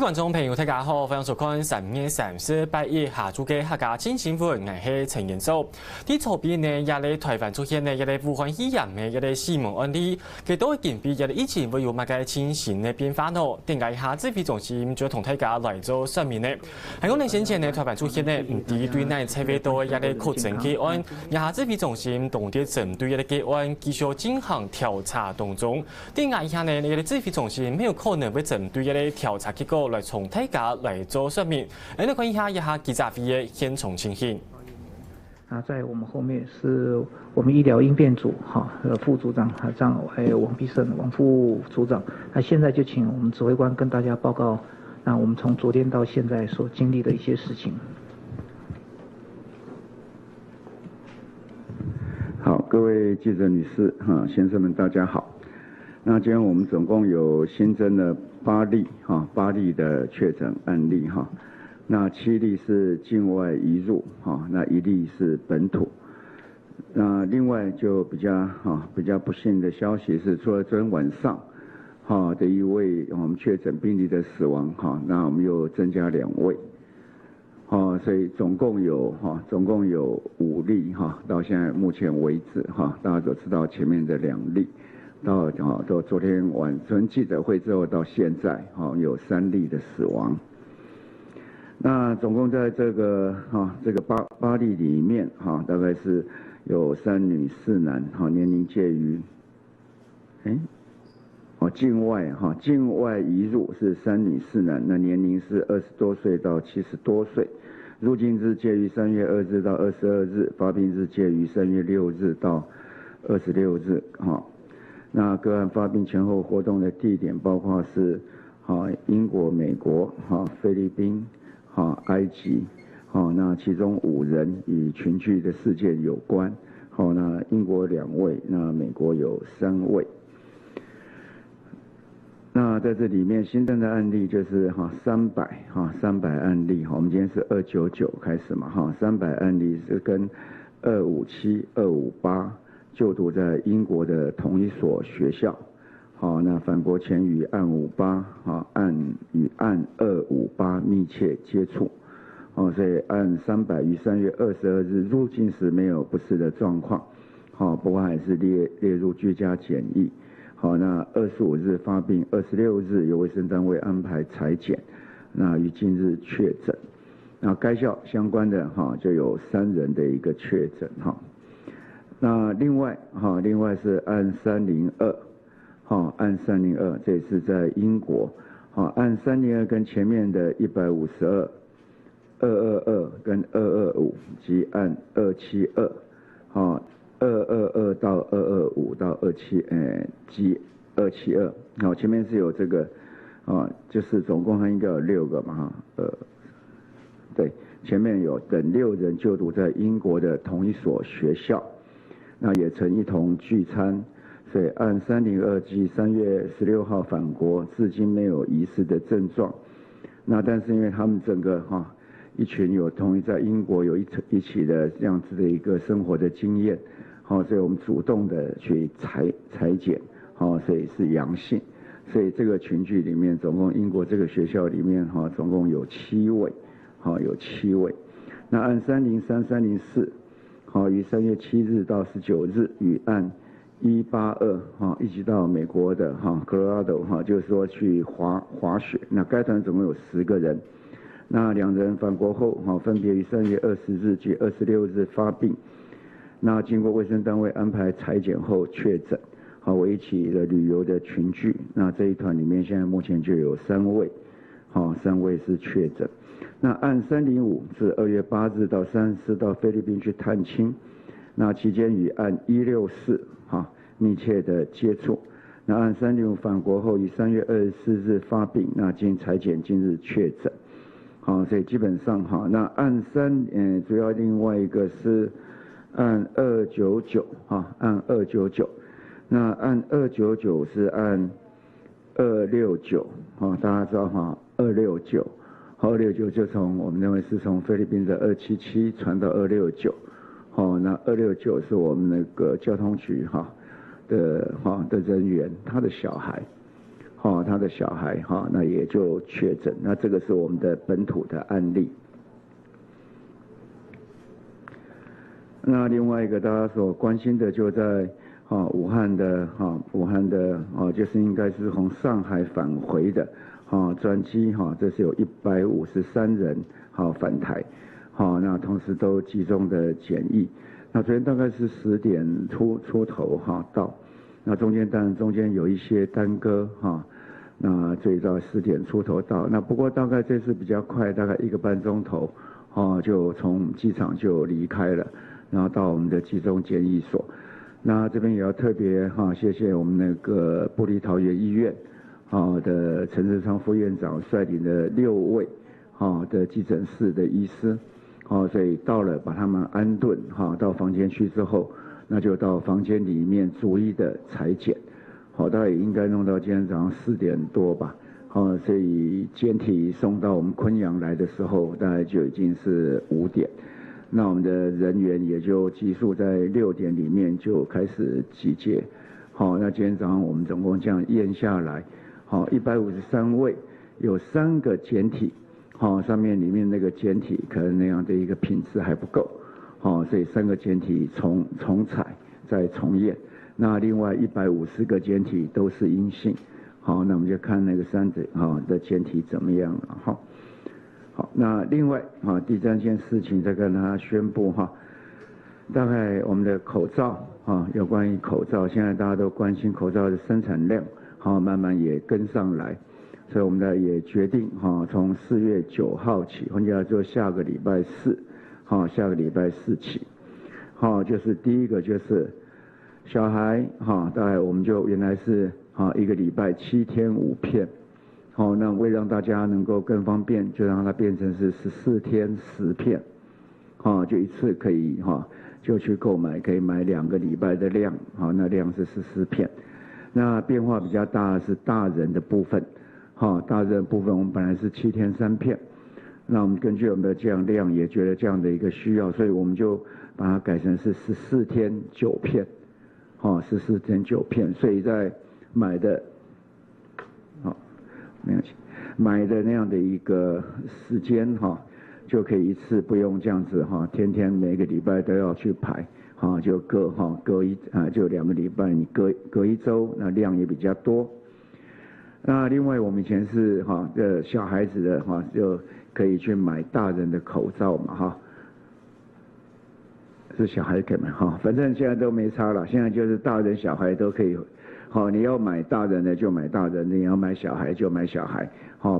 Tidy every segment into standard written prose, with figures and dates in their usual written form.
位观眾朋友，大家好，歡迎收看3月38日下晝嘅客家清新聞，我係陳延洲。啲左邊呢，也嚟台灣出現呢，也嚟武漢肺炎嘅也嚟死亡案例，佢都會見比也嚟疫情會有乜嘅清新嘅變化咯。點解下指揮中心就同大家來做說明呢？喺我哋先前呢，台灣出現呢唔止對內測未到也嚟確診個案，下指揮中心同啲針對嘅個案繼續進行調查當中。點解下呢，你嘅指揮中心沒有可能會針對嘅調查結果來從大家來做說明？來看一下記者會嘅現場情形。在我們後面是我們醫療應變組副組長還有王必勝王副組長。那現在就請我們指揮官跟大家報告，那我們從昨天到現在所經歷的一些事情。好，各位記者女士、先生們，大家好。那今天我們總共有新增了8例的確診案例哈。那7例是境外移入，那1例是本土。那另外就比較不幸的消息是，除了昨天晚上的一位我們確診病例的死亡，那我們又增加2位，所以總共有5例，到現在目前為止，大家都知道前面的2例，到昨天記者會之後到現在，有3例的死亡。那總共在這個8例裡面，大概是有3女4男，年齡介於，境外移入是3女4男，那年齡是20多歲到70多歲，入境日介於3月2日到22日，發病日介於3月6日到26日，那個案發病前後活動的地點包括是英國、美國、菲律賓、埃及，那其中5人與群聚的事件有關，那英國2位，那美國有3位。那在這裡面新增的案例就是300案例，我們今天是299開始嘛，300案例是跟257、258就讀在英國的同一所學校，那返國前與案58與案258密切接觸，所以案300於3月22日入境時沒有不適的狀況，不過還是列入居家檢疫。那25日發病，26日由衛生單位安排採檢，那於近日確診。那該校相關的就有3人的一個確診。那另外是案302，案302，這是在英國，案302跟前面的152、222跟225及案272，222到225到及272，前面是有這個，就是總共應該有6個嘛，對，前面有等6人就讀在英國的同一所學校。那也曾一同聚餐，所以案302及3月16號返國，至今沒有疑似的症狀。那但是因為他們整個一群有同意在英國有一起的這樣子的一個生活的經驗，所以我們主動的去採檢，所以是陽性。所以這個群聚裡面，總共英國這個學校裡面總共有7位，有7位。那案303、304。於3月7日到19日與案182一直到美國的Colorado 就是說去滑雪。那該團總共有10個人，那2人返國後分別於3月20日及26日發病，那經過衛生單位安排採檢後確診，為一起的旅遊的群聚。那這一團裡面現在目前就有3位，3位是確診。那案305是2月8日到34到菲律賓去探親，那期間與案164密切的接觸。那案305返國後於3月24日發病，那經採檢近日確診。所以基本上那案主要另外一個是案299案299，那案299是案269大家知道269就從我們認為是從菲律賓的277傳到269，那269是我們那個交通局的人員，他的小孩，他的小孩那也就确诊，那这个是我们的本土的案例。那另外一个大家所关心的就在武汉的就是应该是从上海返回的专机这是有153人返台那同时都集中的检疫。那昨天大概是10点出头到，那中间有一些耽搁那最早10点出头到，那不过大概这次比较快，大概1个半钟头就从机场就离开了，然后到我们的集中检疫所。那这边也要特别谢谢我们那个部立桃园医院的陈志昌副院长率领的6位的急诊室的医师所以到了把他们安顿到房间去之后，那就到房间里面逐一的采检大概也应该弄到今天早上4点多吧所以检体送到我们昆阳来的时候大概就已经是5点，那我们的人员也就急速在6点里面就开始集结那今天早上我们总共这样验下来153位，有3个检体上面里面那个检体可能那样的一个品质还不够所以3个检体重采再重验，那另外150个检体都是阴性那我们就看那个3者的检体怎么样了好，那另外第3件事情再跟大家宣布大概我们的口罩有关于口罩，现在大家都关心口罩的生产量慢慢也跟上来，所以我们呢也决定从4月9号起，换句话说下个礼拜4起就是第一个就是小孩大概我们就原来是1个礼拜7天5片那为了让大家能够更方便，就让它变成是14天10片就一次可以就去购买，可以买2个礼拜的量那量是14片。那变化比较大的是大人的部分大人的部分我们本来是7天3片，那我们根据我们的这样量也觉得这样的一个需要，所以我们就把它改成是14天9片14天9片，所以在买的没有买的那样的一个时间就可以一次不用这样子天天每个礼拜都要去排就就2个礼拜你隔1周，那量也比较多。那另外我们以前是小孩子的就可以去买大人的口罩嘛是小孩可以买反正现在都没差了，现在就是大人小孩都可以你要买大人的就买大人的，你要买小孩就买小孩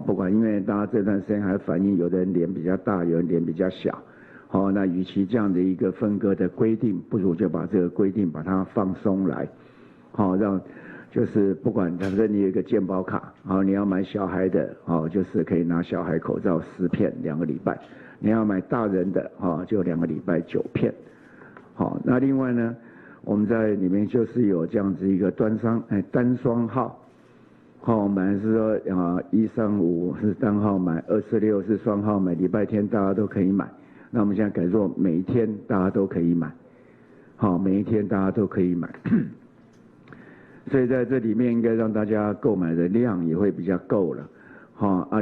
不管，因为大家这段时间还反映有的人脸比较大，有人脸比较小那与其这样的一个分割的规定，不如就把这个规定把它放松来让就是不管反正你有一个健保卡你要买小孩的就是可以拿小孩口罩10片2个礼拜，你要买大人的就2个礼拜9片那另外呢我们在里面就是有这样子一个单双号我们是说135是单号买，26是双号买，礼拜天大家都可以买，那我们现在改做每一天大家都可以买每一天大家都可以买所以在这里面应该让大家购买的量也会比较够了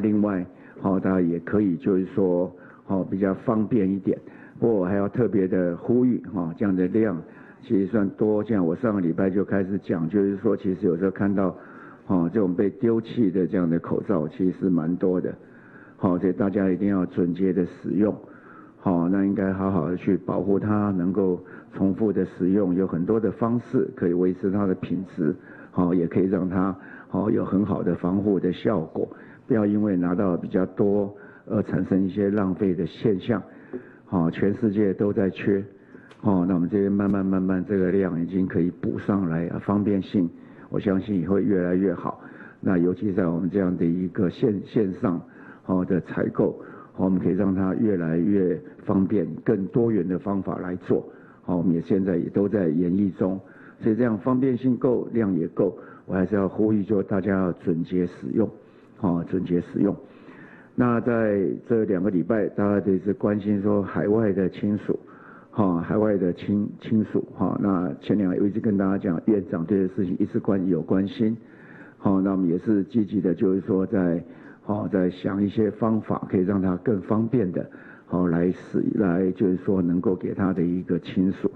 另外大家也可以就是说比较方便一点，不过我还要特别的呼吁这样的量其实算多，这样我上个礼拜就开始讲，就是说其实有时候看到这种被丢弃的这样的口罩其实蛮多的所以大家一定要准确的使用那应该好好的去保护它，能够重复的使用，有很多的方式可以维持它的品质也可以让它有很好的防护的效果，不要因为拿到比较多而产生一些浪费的现象全世界都在缺那我们这边慢慢这个量已经可以补上来方便性我相信也会越来越好，那尤其在我们这样的一个线上的采购我们可以让它越来越方便，更多元的方法来做我们也现在也都在研议中，所以这样方便性够量也够，我还是要呼吁就大家要准确使用准确使用。那在这2个礼拜大家都是关心说海外的亲属海外的亲属那前2个我一直跟大家讲，院长对这事情一直有关心好，那我们也是积极的，就是说在想一些方法，可以让他更方便的，来就是说能够给他的一个亲属。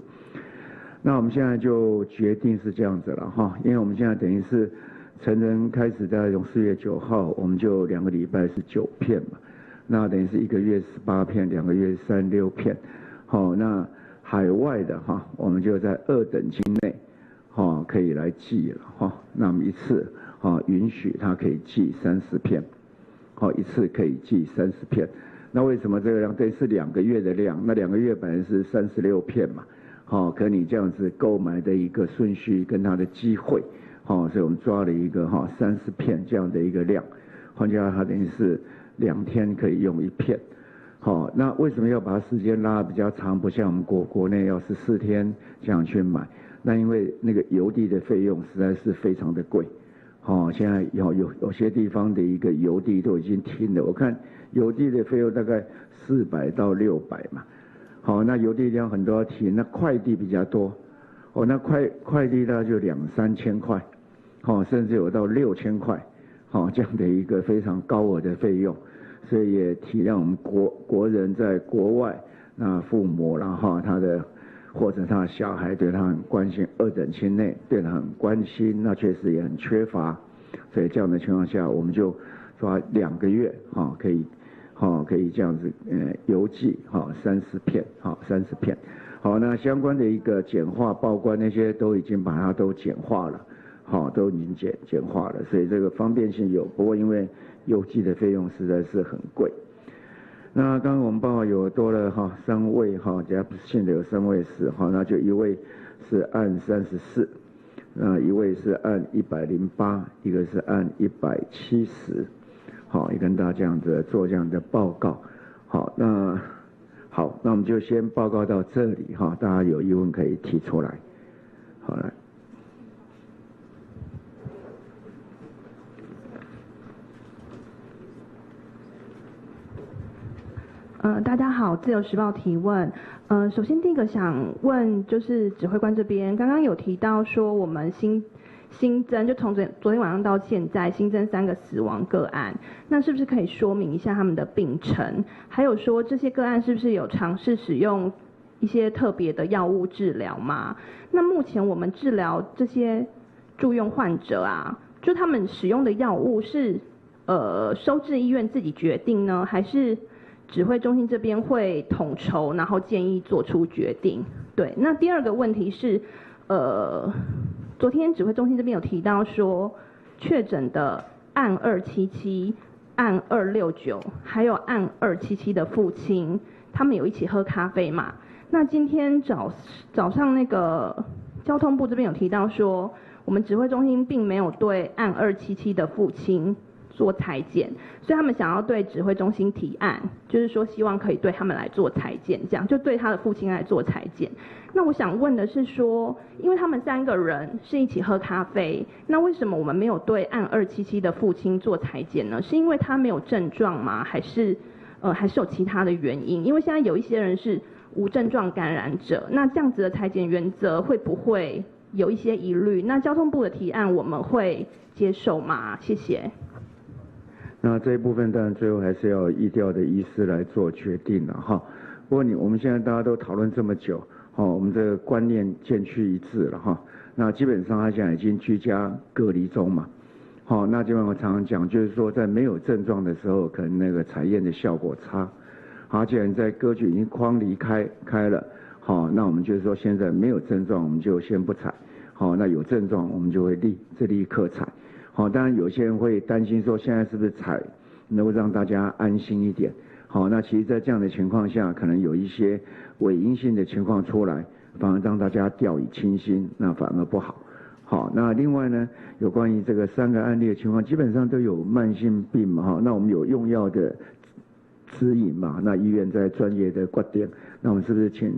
那我们现在就决定是这样子了哈，因为我们现在等于是成人开始在从4月9号，我们就2个礼拜是9片嘛，那等于是1个月18片，2个月36片。好，那海外的哈，我们就在2等亲内，可以来寄了哈。那么一次允许他可以寄30片，一次可以寄30片。那为什么这个量？这是2个月的量，那2个月本来是36片嘛。可你这样子购买的一个顺序跟它的机会，所以我们抓了一个30片这样的一个量，换句话说，它等于是2天可以用1片。那为什么要把时间拉得比较长？不像我们国内要14天这样去买，那因为那个邮递的费用实在是非常的贵。现在有些地方的一个邮递都已经停了，我看邮递的费用大概400到600嘛。那邮递量很多要提，那快递比较多，那快递大概就2、3千块，甚至有到6000块，这样的一个非常高额的费用，所以也体谅我们国人在国外，那父母然后他的或者他的小孩对他很关心，2等亲内对他很关心，那确实也很缺乏，所以这样的情况下，我们就抓2个月，可以这样子，邮寄30片，30片。好，那相关的一个简化报关那些都已经把它都简化了，都已经简化了，所以这个方便性有，不过因为邮寄的费用实在是很贵。那刚刚我们报告有多了3位加不幸的有3位死，那就1位是按34，那1位是按108，一个是按170。也跟大家这样子做这样的报告。那我们就先报告到这里大家有疑问可以提出来。好，来。大家好，自由时报提问。首先第一个想问就是指挥官这边，刚刚有提到说我们新增就从昨天晚上到现在新增3个死亡个案，那是不是可以说明一下他们的病程？还有说这些个案是不是有尝试使用一些特别的药物治疗吗？那目前我们治疗这些住院患者啊，就他们使用的药物是收治医院自己决定呢，还是指挥中心这边会统筹，然后建议做出决定？对，那第二个问题是昨天指挥中心这边有提到说，确诊的案277、案269，还有案277的父亲，他们有一起喝咖啡嘛？那今天早上那个交通部这边有提到说，我们指挥中心并没有对案277的父亲做裁剪，所以他们想要对指挥中心提案，就是说希望可以对他们来做裁剪，这样就对他的父亲来做裁剪。那我想问的是说，因为他们3个人是一起喝咖啡，那为什么我们没有对案277的父亲做裁剪呢？是因为他没有症状吗？还是有其他的原因？因为现在有一些人是无症状感染者，那这样子的裁剪原则会不会有一些疑虑？那交通部的提案我们会接受吗？谢谢。那这一部分当然最后还是要医调的医师来做决定了哈。不过我们现在大家都讨论这么久，我们这个观念渐趋一致了哈。那基本上他现在已经居家隔离中嘛，那基本上我常常讲，就是说在没有症状的时候，可能那个采验的效果差。好，既然在歌剧已经框离开了，那我们就是说现在没有症状，我们就先不采。那有症状我们就会立刻采。当然有些人会担心说，现在是不是采能够让大家安心一点？那其实在这样的情况下，可能有一些伪阴性的情况出来，反而让大家掉以轻心，那反而不好。那另外呢，有关于这个3个案例的情况，基本上都有慢性病嘛，那我们有用药的指引嘛，那医院在专业的观点，那我们是不是请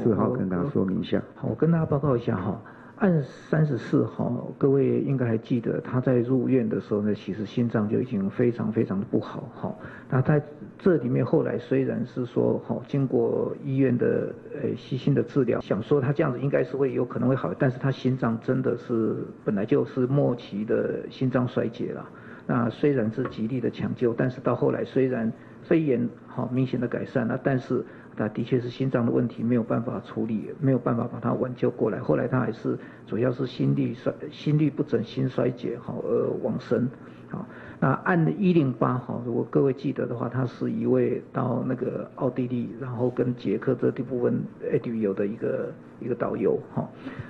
志浩跟大家说明一下？好，我跟大家报告一下哈。案34号，各位应该还记得，他在入院的时候呢，其实心脏就已经非常非常的不好哈。那在这里面后来虽然是说经过医院的细心的治疗，想说他这样子应该是会有可能会好，但是他心脏真的是本来就是末期的心脏衰竭了。那虽然是极力的抢救，但是到后来虽然肺炎明显的改善了，但是他的确是心脏的问题没有办法处理，没有办法把他挽救过来。后来他还是主要是心律不整、心衰竭而往生。那案108如果各位记得的话，他是一位到那个奥地利，然后跟捷克这部分旅游的一个导游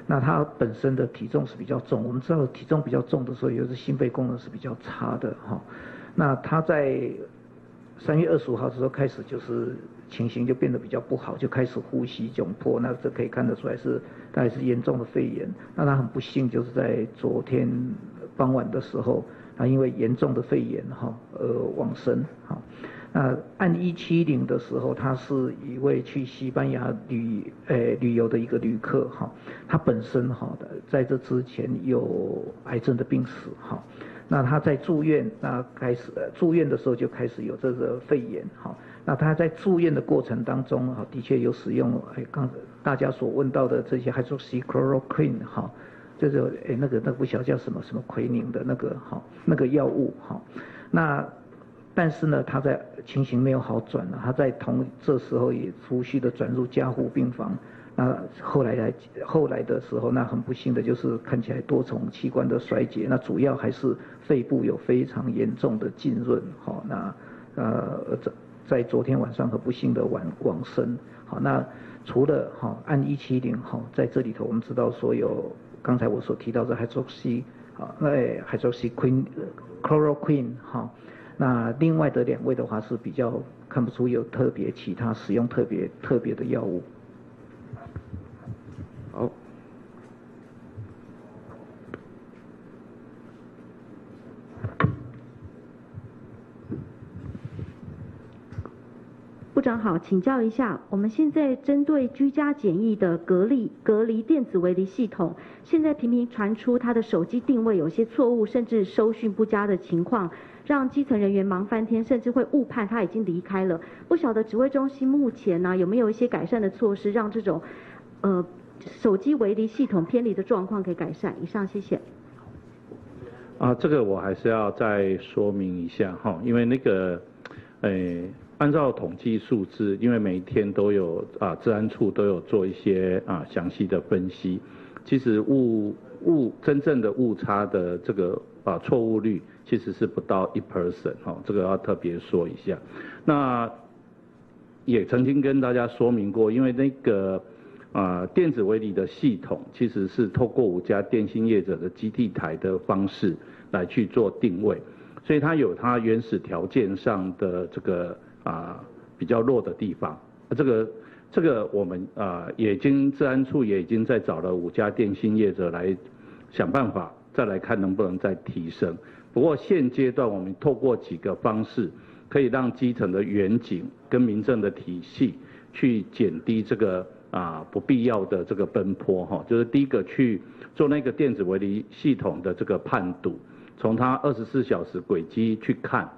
那他本身的体重是比较重，我们知道体重比较重的时候，有时心肺功能是比较差的那他在3月25号的时候开始就是情形就变得比较不好，就开始呼吸窘迫，那这可以看得出来大概是严重的肺炎。那他很不幸就是在昨天傍晚的时候，他因为严重的肺炎而往生那案170的时候，他是一位去西班牙旅游的一个旅客他本身在这之前有癌症的病史那他在住院，那开始住院的时候就开始有这个肺炎那他在住院的过程当中的确有使用刚大家所问到的这些 hydroxychloroquine 就是那个不晓得叫什么奎宁的那个药物那但是呢，他在情形没有好转他在这时候也陆续的转入加护病房。那后来的时候，那很不幸的就是看起来多重器官的衰竭，那主要还是肺部有非常严重的浸润那在昨天晚上很不幸的往生那除了案170在这里头我们知道说有刚才我所提到的 hydroxychloroquine 那另外的2位的话是比较看不出有特别其他使用特别的药物。好，部长好，请教一下，我们现在针对居家检疫的隔离电子围篱系统，现在频频传出他的手机定位有些错误，甚至收讯不佳的情况，让基层人员忙翻天，甚至会误判他已经离开了。不晓得指挥中心目前呢有没有一些改善的措施，让这种手机围篱系统偏离的状况可以改善？以上，谢谢。这个我还是要再说明一下因为那个按照统计数字，因为每一天都有治安处都有做一些详细的分析，其实真正的误差的这个错误率其实是不到1%这个要特别说一下。那也曾经跟大家说明过，因为那个电子围篱的系统其实是透过5家电信业者的基地台的方式来去做定位，所以它有它原始条件上的这个比较弱的地方。这个我们治安处也已经在找了5家电信业者来想办法，再来看能不能再提升。不过现阶段我们透过几个方式，可以让基层的远警跟民政的体系去减低这个不必要的这个奔波就是第一个去做那个电子围篱系统的这个判读，从它24小时轨迹去看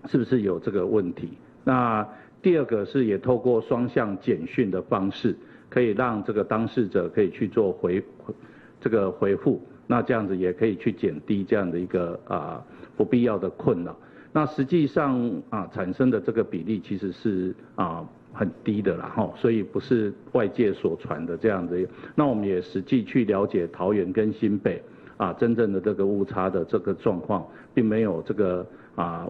是不是有这个问题。那第二个是也透过双向简讯的方式，可以让这个当事者可以去做回复，那这样子也可以去减低这样的一个不必要的困扰。那实际上产生的这个比例其实是很低的啦所以不是外界所传的这样的。那我们也实际去了解桃园跟新北真正的这个误差的这个状况，并没有这个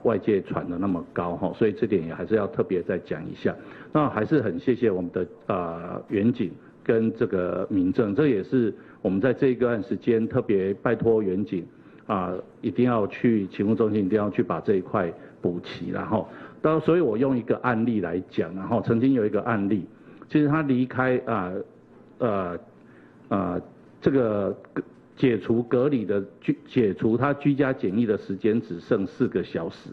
外界传的那么高所以这点也还是要特别再讲一下。那还是很谢谢我们的远警跟这个民政，这也是我们在这一段时间特别拜托远警一定要去勤务中心，一定要去把这一块补齐所以我用一个案例来讲曾经有一个案例，其实他离开这个解除隔离的解除他居家检疫的时间只剩4个小时，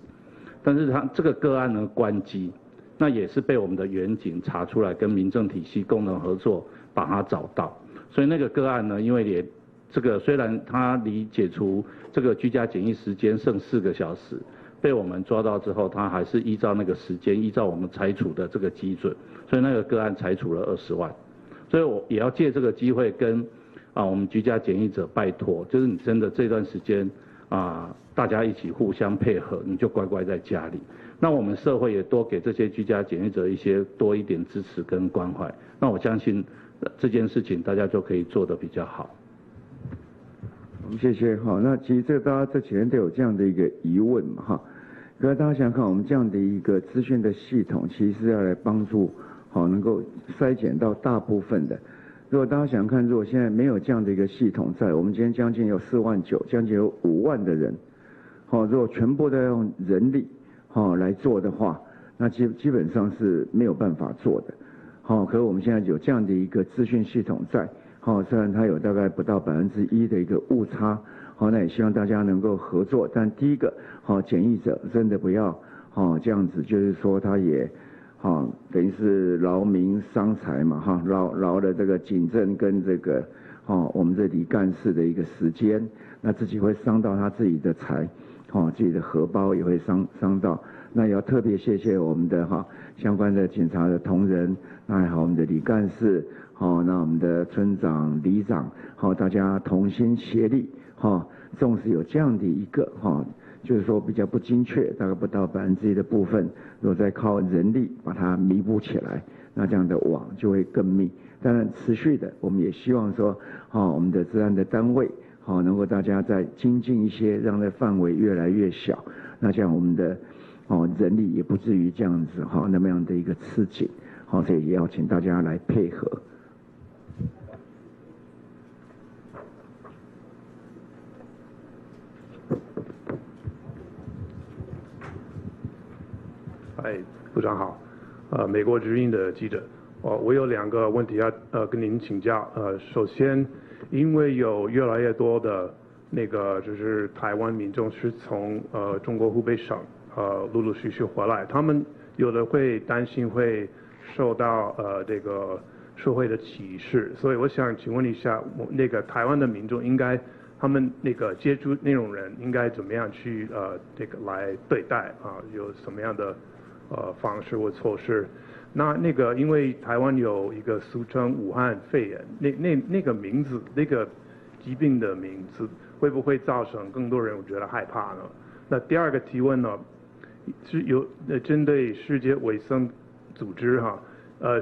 但是他这个个案呢关机，那也是被我们的远警查出来，跟民政体系共同合作把他找到。所以那个个案呢，因为也这个虽然他离解除这个居家检疫时间剩4个小时，被我们抓到之后，他还是依照那个时间，依照我们裁处的这个基准，所以那个个案裁处了20万。所以我也要借这个机会跟我们居家检疫者拜托，就是你真的这段时间大家一起互相配合，你就乖乖在家里。那我们社会也多给这些居家检疫者多一点支持跟关怀。那我相信这件事情大家就可以做得比较好。我们谢谢哈。那其实大家这几天都有这样的一个疑问嘛哈。可是大家想想看，我们这样的一个资讯的系统，其实是要来帮助能够筛减到大部分的。如果大家想看，如果现在没有这样的一个系统在，我们今天将近有4万9，将近有5万的人，如果全部都要用人力来做的话，那基本上是没有办法做的。可是我们现在有这样的一个资讯系统在，虽然它有大概不到1%的一个误差，那也希望大家能够合作。但第一个，检疫者真的不要这样子，就是说他也等于是劳民伤财嘛劳了这个警政跟这个我们这里干事的一个时间，那自己会伤到他自己的财，自己的荷包也会伤到。那也要特别谢谢我们的相关的警察的同仁，那还好我们的里干事，那我们的村长、里长，大家同心协力，纵使有这样的一个就是说比较不精确，大概不到1%的部分，如果再靠人力把它弥补起来，那这样的网就会更密。当然持续的，我们也希望说，我们的治安的单位，能够大家再精进一些，让这范围越来越小，那这样我们的人力也不至于这样子那么样的一个吃紧，所以也要请大家来配合。部长好，美国之音的记者，我有2个问题要跟您请教。首先，因为有越来越多的就是台湾民众是从中国湖北省陆陆续续回来，他们有的会担心会受到这个社会的歧视，所以我想请问一下，台湾的民众应该他们接触那种人应该怎么样去来对待有什么样的方式或措施？那因为台湾有一个俗称武汉肺炎，那个名字，那个疾病的名字，会不会造成更多人觉得害怕呢？那第2个提问呢，是有针对世界卫生组织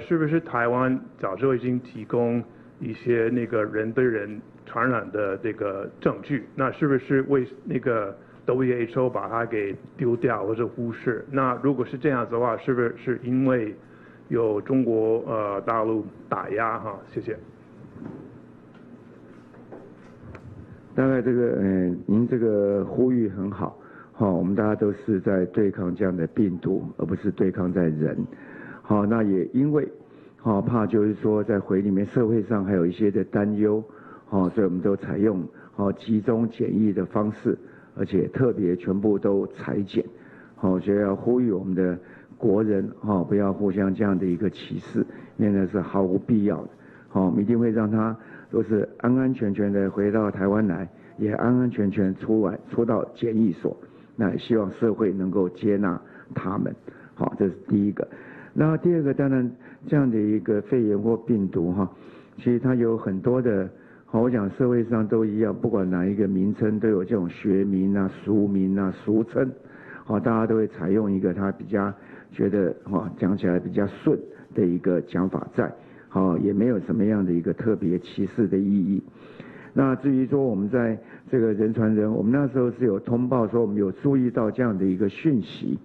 是不是台湾早就已经提供一些人对人传染的这个证据？那是不是为WHO 把它给丢掉或者忽视？那如果是这样子的话，是不是因为有中国大陆打压谢谢。大概您这个呼吁很好，我们大家都是在对抗这样的病毒，而不是对抗在人。那也因为怕就是说在回里面社会上还有一些的担忧，所以我们都采用集中检疫的方式。而且特别全部都裁剪，所以要呼吁我们的国人不要互相这样的一个歧视，因为那是毫无必要的。我们一定会让他都是安安全全的回到台湾来，也安安全全出到检疫所。那也希望社会能够接纳他们。这是第一个。那第2个，当然这样的一个肺炎或病毒其实它有很多的。我讲社会上都一样，不管哪一个名称都有这种学名俗名俗称，大家都会采用一个他比较觉得讲起来比较顺的一个讲法在，也没有什么样的一个特别歧视的意义。那至于说我们在这个人传人，我们那时候是有通报说我们有注意到这样的一个讯息，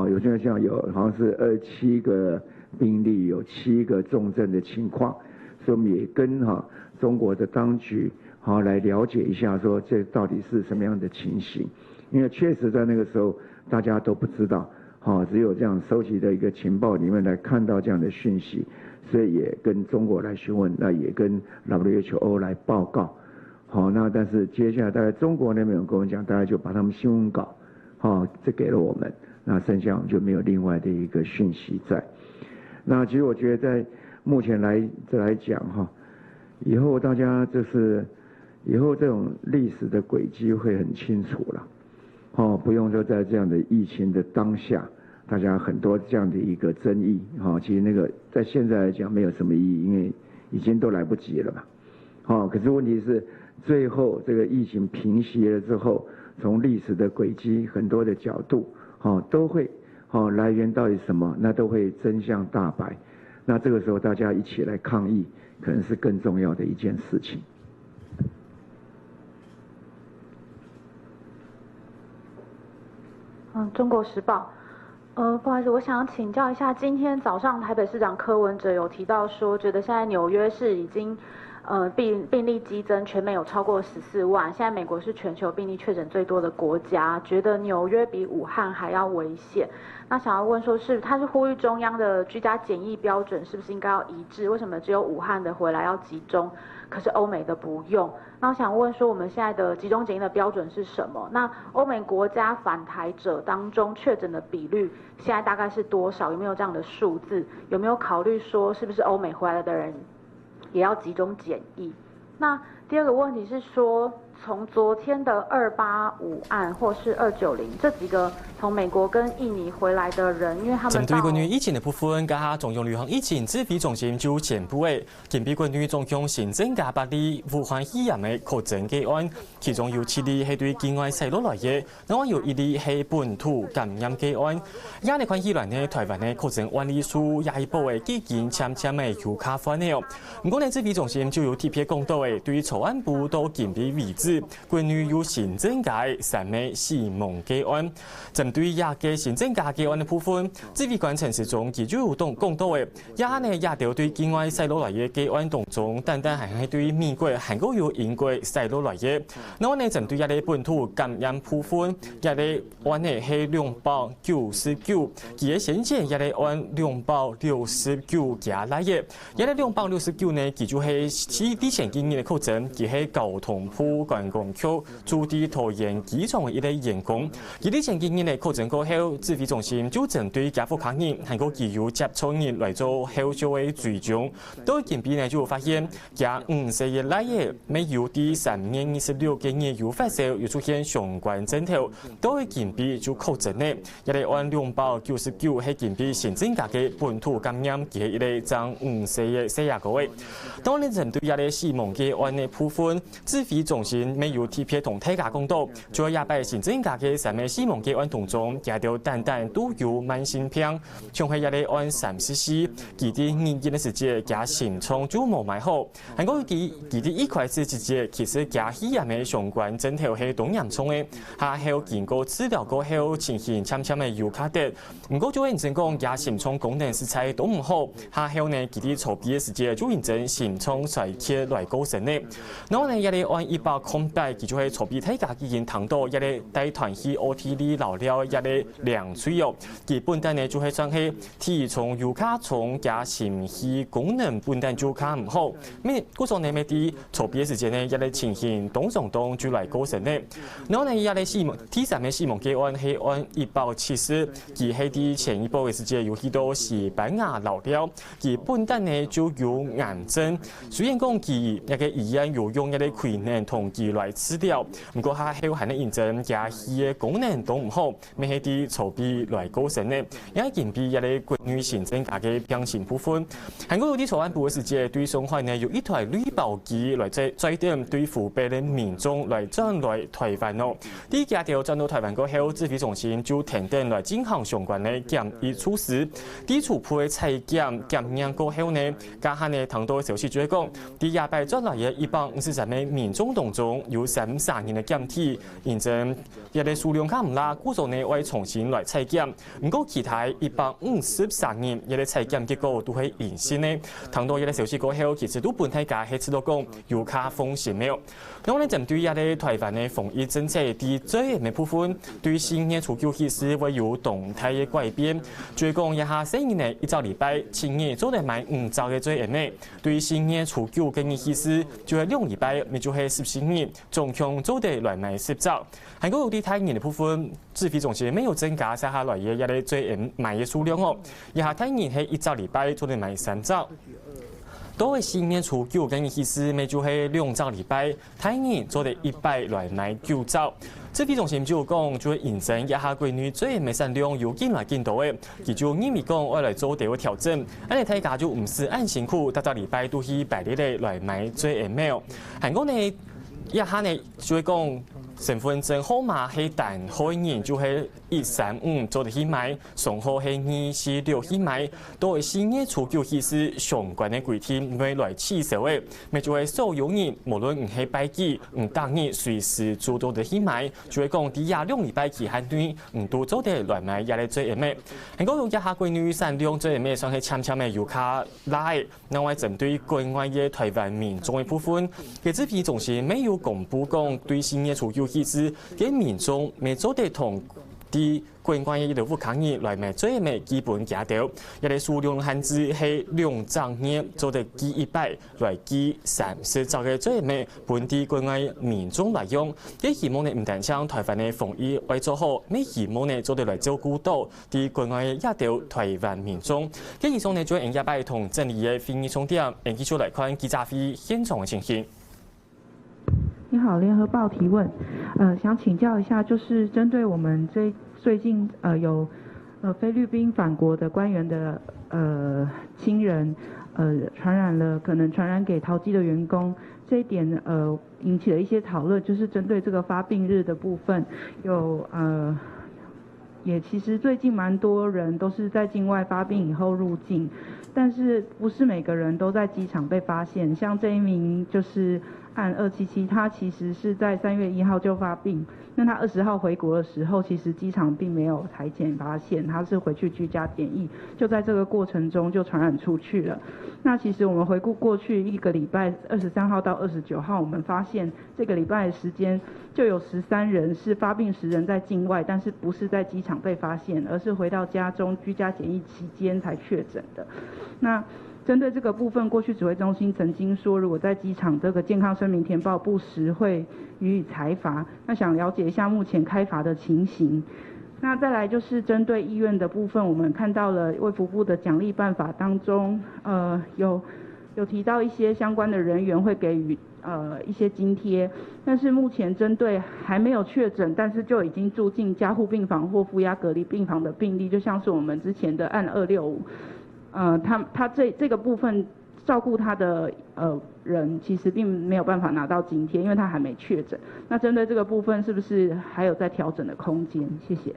有这样好像是27个病例，有7个重症的情况，所以我们也跟中国的当局来了解一下，说这到底是什么样的情形？因为确实在那个时候大家都不知道，只有这样收集的一个情报里面来看到这样的讯息，所以也跟中国来询问，那也跟 WHO 来报告。那但是接下来大概中国那边有跟我们讲，大概就把他们新闻稿这给了我们，那剩下我们就没有另外的一个讯息在。那其实我觉得在目前来讲以后大家以后这种历史的轨迹会很清楚了，不用说在这样的疫情的当下，大家很多这样的一个争议，其实那个在现在来讲没有什么意义，因为已经都来不及了嘛，可是问题是最后这个疫情平息了之后，从历史的轨迹很多的角度，都会来源到底什么，那都会真相大白。那这个时候大家一起来抗议，可能是更重要的一件事情。中国时报，不好意思，我想要请教一下，今天早上台北市长柯文哲有提到说，觉得现在纽约市已经病例激增，全美有超过14万，现在美国是全球病例确诊最多的国家，觉得纽约比武汉还要危险。那想要问说，他是呼吁中央的居家检疫标准是不是应该要一致？为什么只有武汉的回来要集中，可是欧美的不用？那我想问说，我们现在的集中检疫的标准是什么？那欧美国家返台者当中确诊的比率现在大概是多少？有没有这样的数字？有没有考虑说，是不是欧美回来的人也要集中检疫？那第二个问题是说，从昨天的285案或是290这几个从美国跟印尼回来的人，因为他们针对关于疫情的部分，加上中央流行疫情指挥中心就宣布的，近比关于总共新增加8例武汉肺炎的确诊个案，其中有7例是对境外驶入来的，另外有1例是本土感染个案。亚的关系来呢，台湾的确诊案例数也一步的几近渐的有卡翻的哦。不过呢，指挥中心就有特别讲到的，对于草案部都近比为止，关于有新增加的3例死亡个案。针对亚嘅新增加个案的部分，指挥官陈时中其就有讲到的，亚呢也就对境外驶入来的个案当中，单系对美国、韩国有英国驶入来的。那我呢针对亚的本土感染部分，亚的案呢是299，其嘅先前亚的案269加来的，亚的269呢，其就是之前经验的确诊，其係交通部观光局驻地桃园机场的一个员工，而之前经验的确诊过后，指挥中心就针对家父客人韩国具有接触人来做后续的追踪。到近边呢就发现，加50日来的没有第3月26嘅日有发烧，又出现相关症头，到近边就确诊呢，一个按299係近边新增加嘅本土感染，嘅一个长50嘅40個位。當然針對一個死亡嘅案嘅部分，指揮中心沒有特別同大家講到，在亞伯新增加嘅3個死亡嘅案當中，也都單都有慢性病，像係一個案34，佢啲年紀嘅時節加心臟就冇買好，韓國佢啲一開始時節其實加肺炎嘅相關症頭係都嚴重嘅，下後經過治療過後情形漸嘅有卡跌，唔過就認真講加心臟功能實在都唔好，下後呢佢啲籌備嘅時節就認真心臟衰竭來構成嘅，然後呢一個按100空白，佢就係籌備睇下已經談到一個大團體 OT 老了一個兩歲哦，佢本身呢就係算係體重有卡重加心肺功能本身就卡唔好，咩嗰種呢咩啲籌備嘅時節呢一個情形當就來構成嘅，然後呢一個死亡第3個死亡個案係按170，佢係啲前一步嘅時節有許多西班牙老了，佢本身呢就有癌症，雖然講佢一個醫院有用一個困難同佢來治療，不過下後係呢認真加佢嘅功能都唔好，咩係啲籌備來構成嘅，因為近比一個國內新增加嘅病情部分，韓國有啲草案部嘅時節對上海呢有一台綠包機來載點對湖北嘅民眾來轉來台灣咯，第一家條轉到台灣過後，指揮中心就停電來進行相關嘅檢疫措施，啲初步嘅採檢驗過後呢，加下呢談到消息就係講，啲亞伯轉來嘅153名民眾當中有33人嘅檢體，認證一個數量較唔啦，故數呢會重新來採檢，唔過其他153人一個採檢結果都係陰性呢，談到一個消息過後，其實都本體家係知道講有卡風險沒有。然後呢，針對一個台灣嘅防疫政策啲最嘅部分，對新年初9起時會有動態嘅改變，最講一下新年呢一週禮拜前日做得買5週嘅最呢，對新年初9嘅日起時就係2禮拜，咪就係14日，總共做得來買10週。韓國有啲太年嘅部分，指揮中心沒有增加下來嘅一個最買嘅數量哦，一下太年係一週禮拜做得買3週。都会新年初9嘅意思，咪就係2週禮拜，睇年做哋100來買9週。指揮中心就講，就會驗證一下規女最未產量有進來見到嘅，佢就認為講我來做地嘅調整，安尼大家就唔是按辛苦，大禮拜都去排日嚟來買最 email。韓國呢一下呢就會講。身份證號碼係但開年就係135做得去買，上號係246去買，都係新年初9起時相關嘅規定會來起手嘅，咪就係所有人無論唔係拜祭，唔當日隨時做到得去買，就係講啲2禮拜期限內唔都做得來買也嚟最誒咩？韓國有一下規女產量最誒咩，算係悄悄嘅有卡拉，另外針對國外嘅台灣民眾嘅部分，嘅指揮中心沒有公布講對新年初9。其實，嘅民眾未做得同啲國外嘅政府抗議來買最咩基本價條，一個數量限制係2週年做得記100來記30週嘅最咩本地國外民眾來用，嘅希望呢唔但將台灣嘅防疫為做好，咩希望呢做得來照顧到啲國外嘅亞條台灣民眾。嘅以上呢就係100同真理嘅會議重點，繼續來看記者會現場嘅情形。你好，聯合報提問，想請教一下，就是針對我們最近有菲律賓返國的官員的親人可能傳染給桃機的員工，這一點引起了一些討論，就是針對這個發病日的部分，也其實最近蠻多人都是在境外發病以後入境，但是不是每個人都在機場被發現，像這一名就是案277，他其實是在3月1號就發病，那他20號回國的時候，其實機場並沒有採檢發現，他是回去居家檢疫，就在這個過程中就傳染出去了。那其實我們回顧過去一個禮拜，23號到29號，我們發現這個禮拜的時間就有13人是發病時人在境外，但是不是在機場被發現，而是回到家中居家檢疫期間才確診的。那針對這個部分，過去指揮中心曾經說，如果在機場這個健康聲明填報不實，會予以裁罰。那想了解一下目前開罰的情形。那再來就是針對醫院的部分，我們看到了衛福部的獎勵辦法當中，有提到一些相關的人員會給予一些津貼，但是目前針對還沒有確診，但是就已經住進加護病房或負壓隔離病房的病例，就像是我們之前的案265。他這個部分照顧他的人其實並沒有辦法拿到津貼，因為他還沒確診。那針對這個部分，是不是還有在調整的空間？謝謝。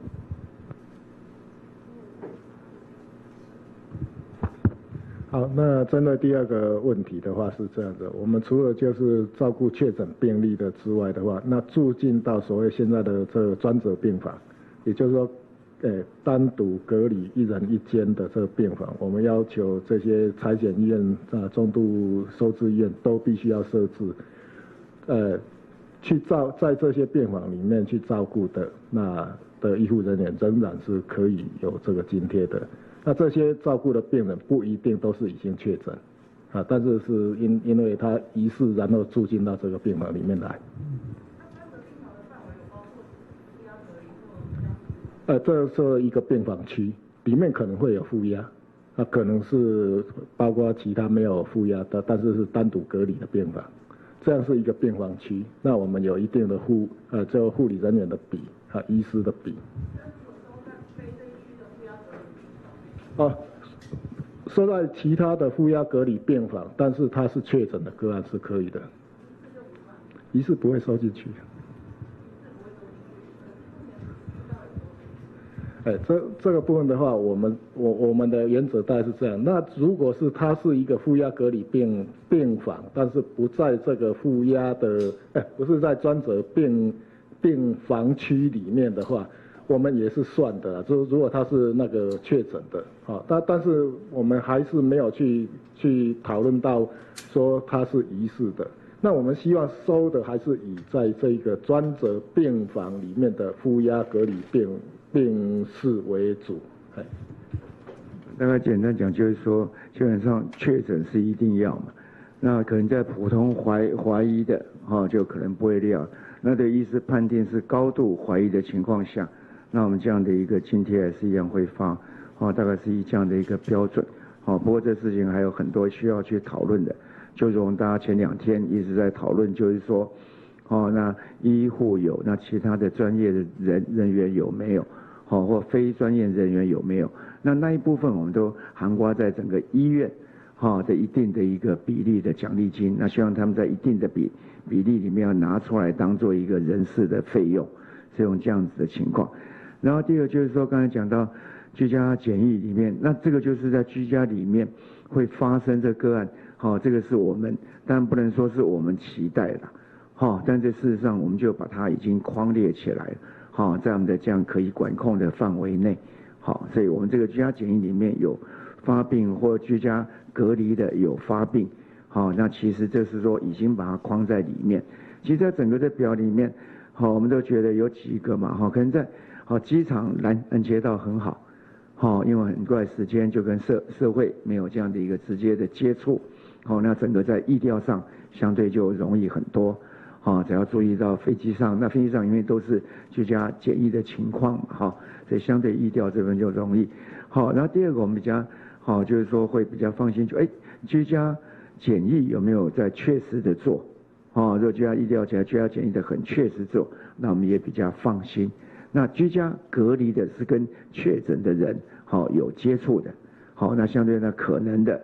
好，那針對第二個問題的話是這樣的，我們除了就是照顧確診病例的之外的話，那住進到所謂現在的這個專責病房，也就是說。單獨隔離1人1間的這個病房，我們要求這些採檢醫院、重度收治醫院都必須要設置，在這些病房裡面去照顧的那的醫護人員仍然是可以有這個津貼的。那這些照顧的病人不一定都是已經確診，但是是因為他疑似然後住進到這個病房裡面來。這是一個病房區，裡面可能會有負壓，可能是包括其他沒有負壓的，但是是單獨隔離的病房，這樣是一個病房區。那我們有一定的就護理人員的比，醫師的比。收在其他的負壓隔離病房，但是它是確診的個案是可以的，醫師不會收進去。這個部分的話，我們的原則大概是這樣。那如果是它是一個負壓隔離病房，但是不在這個負壓的，不是在專責病房區裡面的話，我們也是算的。就如果它是那個確診的，但是我們還是沒有去討論到說它是疑似的。那我們希望收的還是以在這個專責病房裡面的負壓隔離病室為主。大概簡單講就是說，基本上確診是一定要嘛，那可能在普通懷疑的就可能不會料，那對醫師判定是高度懷疑的情況下，那我們這樣的一個津貼還是一樣會發，大概是以這樣的一個標準，不过这事情还有很多需要去讨论的，就如大家前2天一直在讨论，就是说，那医护有，那其他的专业的人员有没有？或非专业人员有没有？那一部分我们都涵盖在整个医院的一定的一个比例的奖励金，那希望他们在一定的比例里面要拿出来当做一个人事的费用，是用这样子的情况。然后第二个就是说，刚才讲到居家检疫里面，那这个就是在居家里面会发生这个案，这个是我们当然不能说是我们期待的，但这事实上我们就把它已经框列起来了，在我们的这样可以管控的范围内，所以我们这个居家检疫里面有发病或居家隔离的有发病，那其实这是说已经把它框在里面。其实在整个的表里面，我们都觉得有几个嘛，可能在机场拦截到很好，因为很快时间就跟社会没有这样的一个直接的接触，那整个在疫调上相对就容易很多，只要注意到飞机上，那飞机上因为都是居家检疫的情况嘛，所以相对疫调这边就容易。然后第二个我们比较就是说会比较放心，就居家检疫有没有在确实的做，如果居家疫调起来，居家检疫的很确实做，那我们也比较放心。那居家隔离的是跟确诊的人有接触的，那相对呢可能的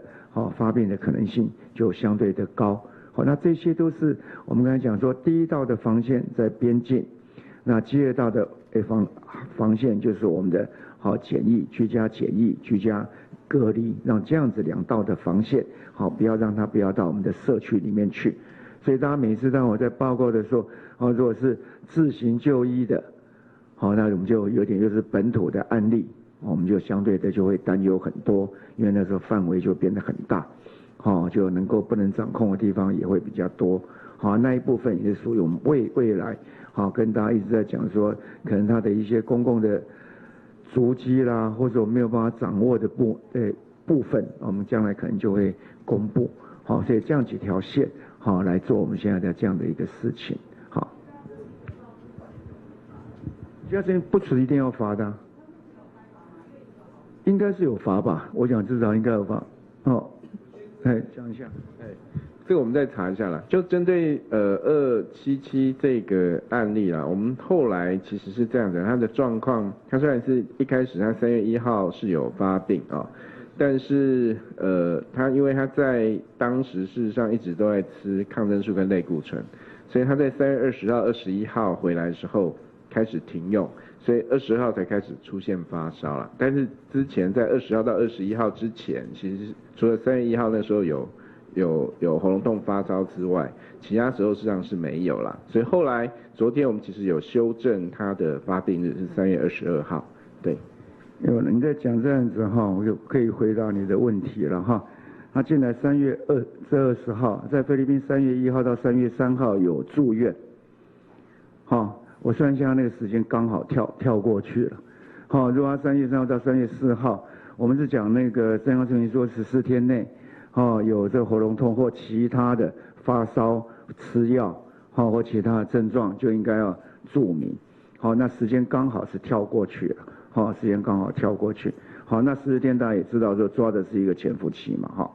发病的可能性就相对的高。那这些都是我们刚才讲说，第一道的防线在边境，那第二道的防线就是我们的检疫、居家检疫、居家隔离，让这样子2道的防线不要让它不要到我们的社区里面去。所以大家每次当我在报告的时候，如果是自行就医的，那我们就有点就是本土的案例，我们就相对的就会担忧很多，因为那时候范围就变得很大，就能够不能掌控的地方也会比较多，那一部分也是属于我们未来，跟大家一直在讲说，可能它的一些公共的足迹啦，或者我没有办法掌握的部分，我们将来可能就会公布，所以这样几条线，来做我们现在的这样的一个事情。居家检疫不是一定要罚的，应该是有罚吧？我想至少应该有罚。讲一下。这个我们再查一下啦。就针对277这个案例啦，我们后来其实是这样的，他的状况，他虽然是一开始他3月1号是有发病但是他因为他在当时事实上一直都在吃抗生素跟类固醇，所以他在3月20号、21号回来的时候开始停用，所以20号才开始出现发烧了。但是之前在20号到21号之前，其实除了3月1号那时候有喉咙痛发烧之外，其他时候实际上是没有啦。所以后来昨天我们其实有修正他的发病日是3月22号，对。你在讲这样子我就可以回答你的问题了他进来3月20号，在菲律宾3月1号到3月3号有住院，我算一下那个时间刚好跳过去了，如果他3月3号到3月4号，我们是讲那个健康证明说14天内，有这喉咙痛或其他的发烧、吃药，或其他的症状，就应该要注明，那时间刚好是跳过去了，时间刚好跳过去，那14天大家也知道说抓的是一个潜伏期嘛，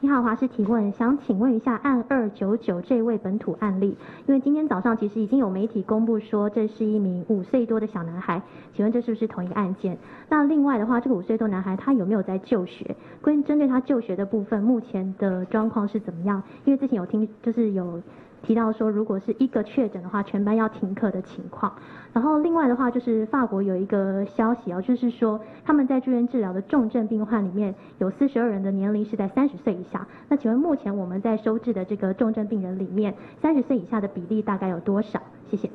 你好，华视提问，想请问一下案299这位本土案例，因为今天早上其实已经有媒体公布说这是一名5岁多的小男孩，请问这是不是同一个案件？那另外的话，这个5岁多男孩他有没有在就学？针对他就学的部分，目前的状况是怎么样？因为之前有提到说，如果是一个确诊的话，全班要停课的情况。然后另外的话，就是法国有一个消息就是说他们在住院治疗的重症病患里面有42人的年龄是在30岁以下。那请问目前我们在收治的这个重症病人里面，30岁以下的比例大概有多少？谢谢。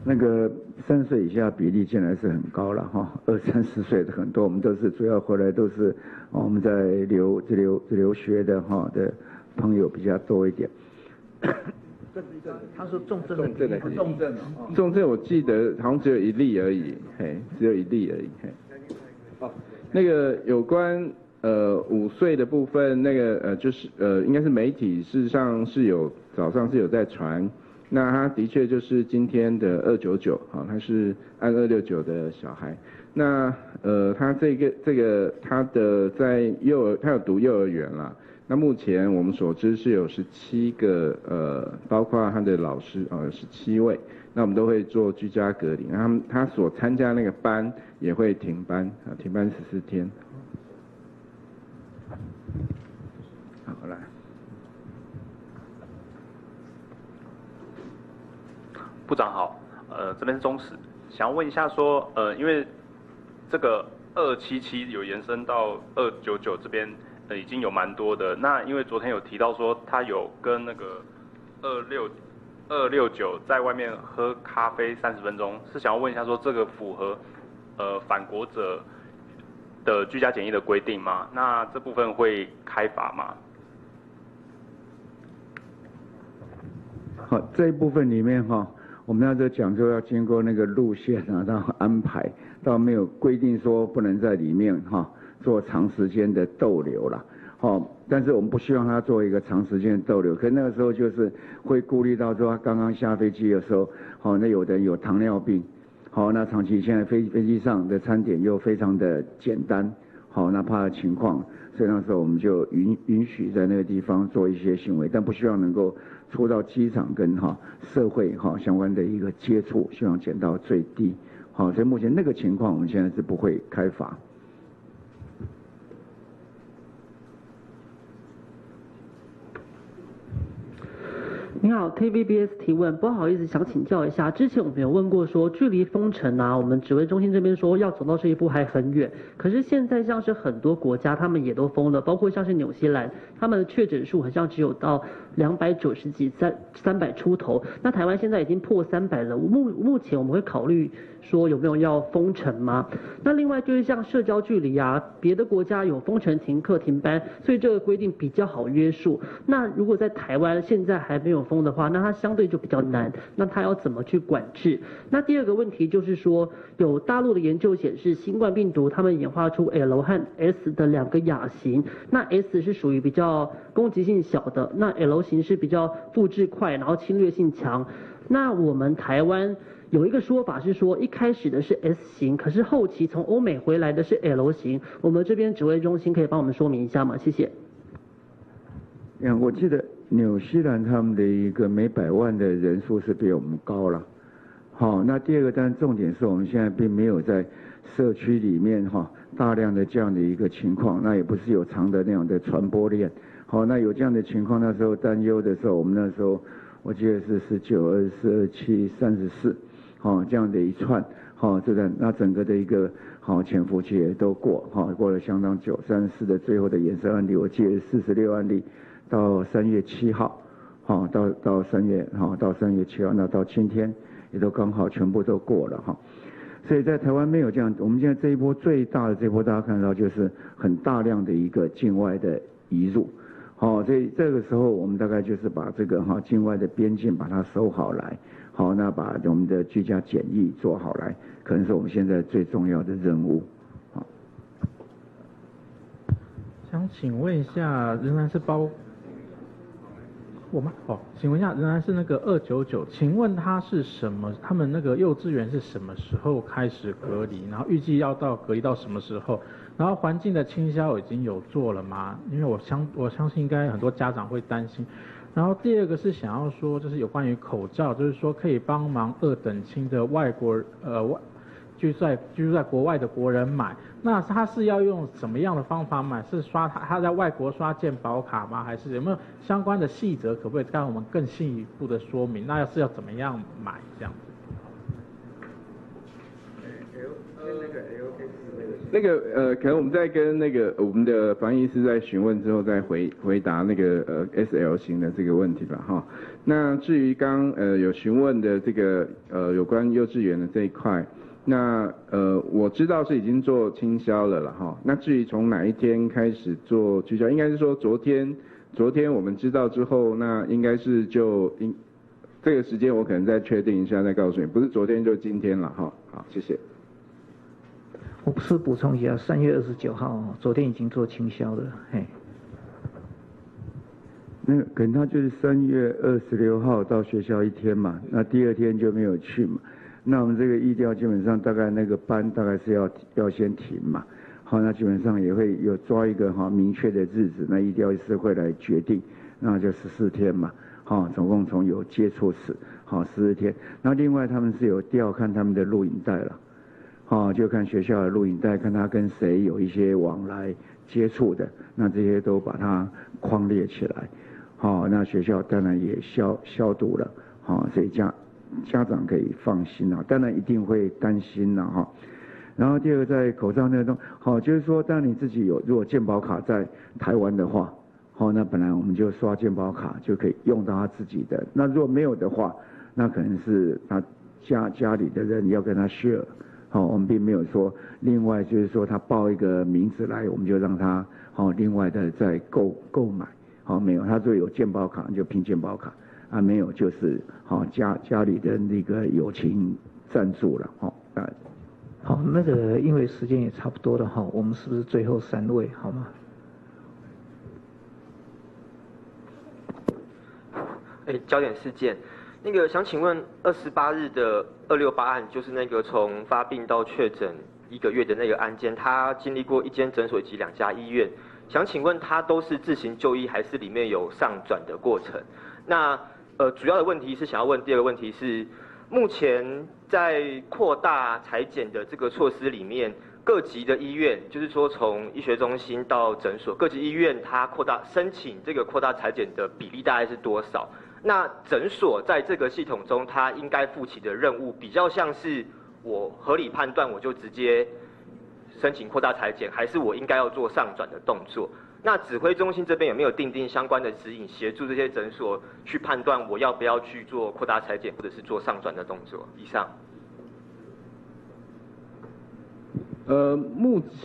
那个30岁以下比例进来是很高了20、30岁的很多，我们都是主要回来都是我们在留学的的朋友比较多一点。他说重症的重症我记得好像只有1例而已，只有1例而已。那个有关5岁的部分，那个就是应该是媒体事实上是有早上是有在传那他的确就是今天的299，他是按269的小孩。那他他的他有读幼儿园啦。那目前我们所知是有17个包括他的老师17位。那我们都会做居家隔离，那他所参加那个班也会停班停班14天。好，来。部长好，这边是中时，想要问一下说，因为这个277有延伸到299这边，已经有蛮多的。那因为昨天有提到说，他有跟那个269在外面喝咖啡30分钟，是想要问一下说，这个符合返国者的居家检疫的规定吗？那这部分会开罚吗？好，这一部分里面我们要这讲究要经过那个路线到安排，到没有规定说不能在里面做长时间的逗留了。但是我们不希望他做一个长时间的逗留，可那个时候就是会顾虑到说他刚刚下飞机的时候，那有的人有糖尿病，那长期现在飞机上的餐点又非常的简单，那怕的情况，所以那时候我们就允许在那个地方做一些行为，但不希望能够出到机场跟社会相关的一个接触，希望减到最低。所以目前那个情况我们现在是不会开罚。你好 ，TVBS 提问，不好意思，想请教一下，之前我们有问过说，距离封城我们指挥中心这边说要走到这一步还很远，可是现在像是很多国家他们也都封了，包括像是纽西兰，他们的确诊数好像只有到290几300出头，那台湾现在已经破300了，目前我们会考虑说有没有要封城吗？那另外就是像社交距离别的国家有封城、停课、停班，所以这个规定比较好约束。那如果在台湾现在还没有封的话，那它相对就比较难，那它要怎么去管制？那第二个问题就是说，有大陆的研究显示，新冠病毒他们演化出 L 和 S 的2个亚型，那 S 是属于比较攻击性小的，那 L 型是比较复制快，然后侵略性强。那我们台湾有一个说法是说，一开始的是 S 型，可是后期从欧美回来的是 L 型。我们这边指挥中心可以帮我们说明一下吗？谢谢。我记得纽西兰他们的一个每100万的人数是比我们高了。那第二个，但重点是我们现在并没有在社区里面大量的这样的一个情况，那也不是有长的那样的传播链。那有这样的情况，那时候担忧的时候，我们那时候我记得是19、24、27、34，这样的一串，那整个的一个潜伏期也都过了相当久。34的最后的衍生案例，我记得46案例，到3月7号，到3月7号，那到今天也都刚好全部都过了所以在台湾没有这样，我们现在这一波最大的这一波，大家看到就是很大量的一个境外的移入。所以这个时候我们大概就是把这个境外的边境把它收好来，那把我们的居家检疫做好来，可能是我们现在最重要的任务。想请问一下，仍然是我吗？请问一下，仍然是那个299，请问它是什么？他们那个幼稚园是什么时候开始隔离？然后预计要隔离到什么时候？然后环境的清消已经有做了吗？因为我相信应该很多家长会担心。然后第二个是想要说，就是有关于口罩，就是说可以帮忙2等亲的外国居住在国外的国人买，那他是要用什么样的方法买？是刷他在外国刷健保卡吗？还是有没有相关的细则？可不可以跟我们更进一步的说明？那是要怎么样买这样子？那个可能我们在跟我们的防疫师在询问之后再回答那个SL 型的这个问题吧那至于刚有询问的这个有关幼稚园的这一块，那我知道是已经做清消了啦那至于从哪一天开始做居家，应该是说昨天我们知道之后，那应该是这个时间我可能再确定一下再告诉你，不是昨天就今天了好，谢谢。我不是补充一下，3月29号，昨天已经做清消了，那个可能他就是3月26号到学校1天嘛，那第2天就没有去嘛。那我们这个疫调基本上大概那个班大概是要先停嘛。好，那基本上也会有抓一个明确的日子，那疫调医师会来决定，那就14天嘛。好，总共从有接触史14天。那另外他们是有调看他们的录影带了。就看学校的录影带，看他跟谁有一些往来接触的，那这些都把它框列起来。那学校当然也消毒了。所以家长可以放心了，当然一定会担心了然后第二个在口罩那个就是说，当你自己如果健保卡在台湾的话，那本来我们就刷健保卡就可以用到他自己的。那如果没有的话，那可能是他家里的人要跟他 share。我们并没有说另外就是说他报一个名字来，我们就让他另外的再购买。没有，他如果有健保卡就凭健保卡啊，没有就是家里的那个友情赞助了好，那个因为时间也差不多了我们是不是最后3位好吗？焦点事件。那个想请问28日的268案，就是那个从发病到确诊1个月的那个案件，他经历过1间诊所以及2家医院，想请问他都是自行就医，还是里面有上转的过程？那主要的问题是想要问第二个问题是，目前在扩大采检的这个措施里面，各级的医院，就是说从医学中心到诊所，各级医院它申请这个扩大采检的比例大概是多少？那诊所在这个系统中，它应该负起的任务比较像是我合理判断我就直接申请扩大采检，还是我应该要做上转的动作？那指挥中心这边有没有订定相关的指引，协助这些诊所去判断我要不要去做扩大采检，或者是做上转的动作？以上。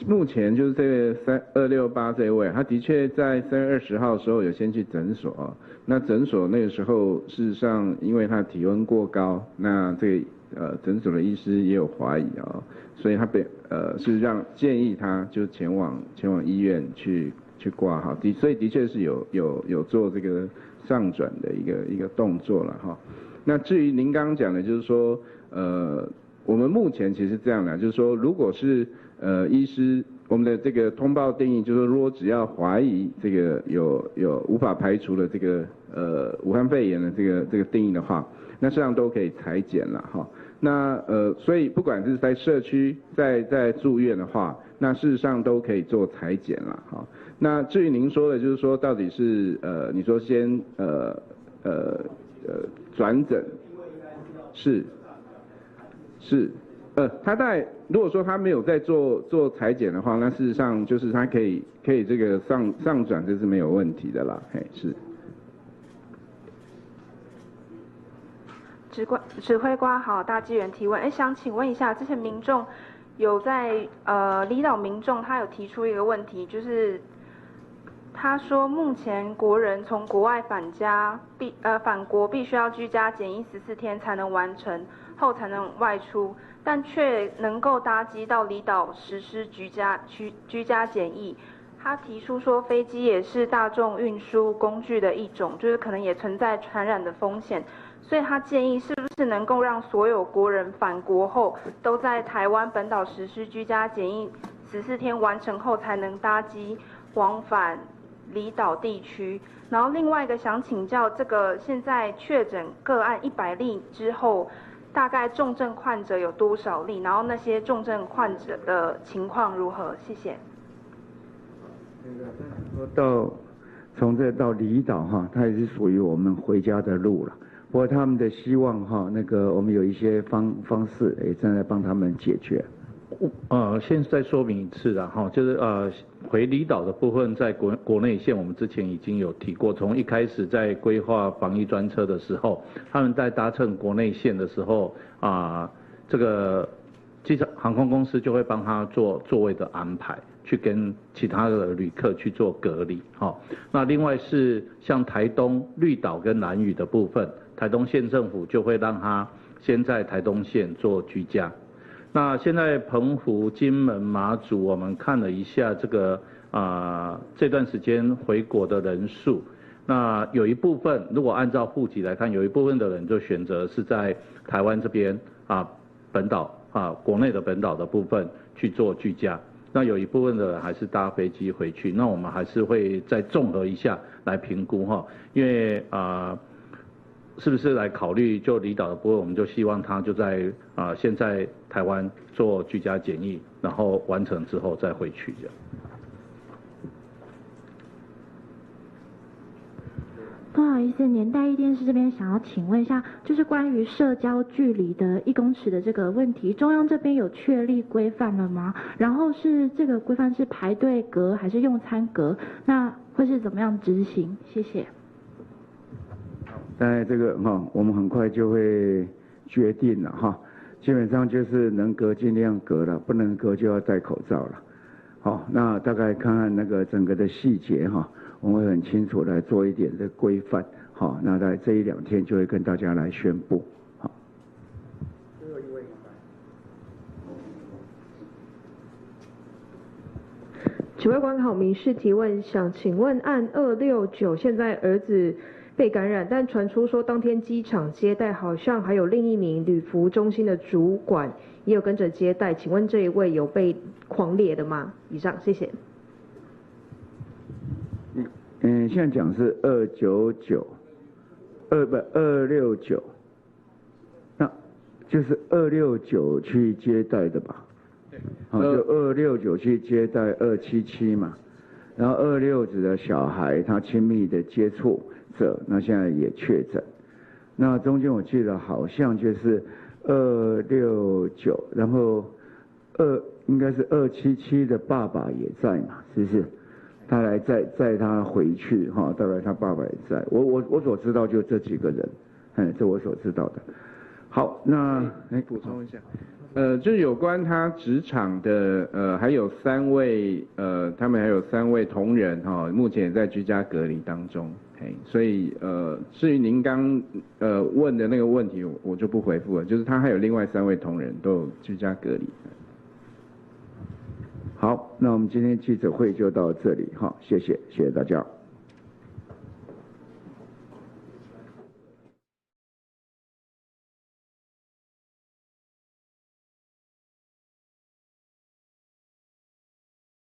目前就是这个268这一位，他的确在3月20号的时候有先去诊所那诊所那个时候事实上因为他体温过高，那这个诊所的医师也有怀疑所以他是建议他就前往医院去挂号，所以的确是有做这个上转的一个动作了那至于您刚刚讲的，就是说我们目前其实这样的，就是说，如果是医师，我们的这个通报定义，就是说，如果只要怀疑这个有无法排除的这个武汉肺炎的这个定义的话，那实际上都可以采检了那所以不管是在社区在住院的话，那事实上都可以做采检了那至于您说的，就是说到底是你说先转诊是，他如果说他没有在做采检的话，那事实上就是他可以这个上转，这是没有问题的啦，是。指挥官好，大纪元提问，想请问一下，之前民众有在离岛民众他有提出一个问题，就是他说目前国人从国外返国必须要居家检疫14天才能完成。后才能外出，但却能够搭机到离岛实施居家检疫。他提出说，飞机也是大众运输工具的一种，就是可能也存在传染的风险，所以他建议是不是能够让所有国人返国后都在台湾本岛实施居家检疫14天完成后才能搭机往返离岛地区。然后另外一个想请教，这个现在确诊个案100例之后，大概重症患者有多少例？然后那些重症患者的情况如何？谢谢。从这到离岛它也是属于我们回家的路了。不过他们的希望我们有一些方式也正在帮他们解决。现在说明一次啦就是回离岛的部分，在国内线我们之前已经有提过，从一开始在规划防疫专车的时候，他们在搭乘国内线的时候这个机场航空公司就会帮他做座位的安排，去跟其他的旅客去做隔离那另外是像台东绿岛跟兰屿的部分，台东县政府就会让他先在台东县做居家。那现在澎湖、金门、马祖，我们看了一下这个这段时间回国的人数，那有一部分如果按照户籍来看，有一部分的人就选择是在台湾这边本岛国内的本岛的部分去做居家。那有一部分的人还是搭飞机回去，那我们还是会再综合一下来评估因为是不是来考虑就离岛的部分，我们就希望他就在现在台湾做居家检疫，然后完成之后再回去这样。不好意思，年代一电视这边想要请问一下，就是关于社交距离的1公尺的这个问题，中央这边有确立规范了吗？然后是这个规范是排队隔还是用餐隔？那会是怎么样执行？谢谢。在这个我们很快就会决定了基本上就是能隔尽量隔了，不能隔就要戴口罩了。那大概看看那个整个的细节我们会很清楚来做一点的规范。那在这1、2天就会跟大家来宣布。最后一位。指挥官好，民事提问，想请问案269，现在儿子被感染，但传出说当天机场接待好像还有另一名旅服中心的主管也有跟着接待，请问这一位有被匡列的吗？以上，谢谢。现在讲是269，269，那就是269去接待的吧？对，就269去接待277嘛，然后26指的小孩他亲密的接触者，那现在也确诊，那中间我记得好像就是269，然后应该是277的爸爸也在嘛，是不是？他来载他回去大概他爸爸也在。我所知道就这几个人，这我所知道的。好，那补充一下，就是有关他职场的还有3位他们还有3位同仁目前也在居家隔离当中。所以至于您刚问的那个问题，我就不回复了，就是他还有另外3位同仁都有居家隔离。好，那我们今天记者会就到这里，谢谢大家。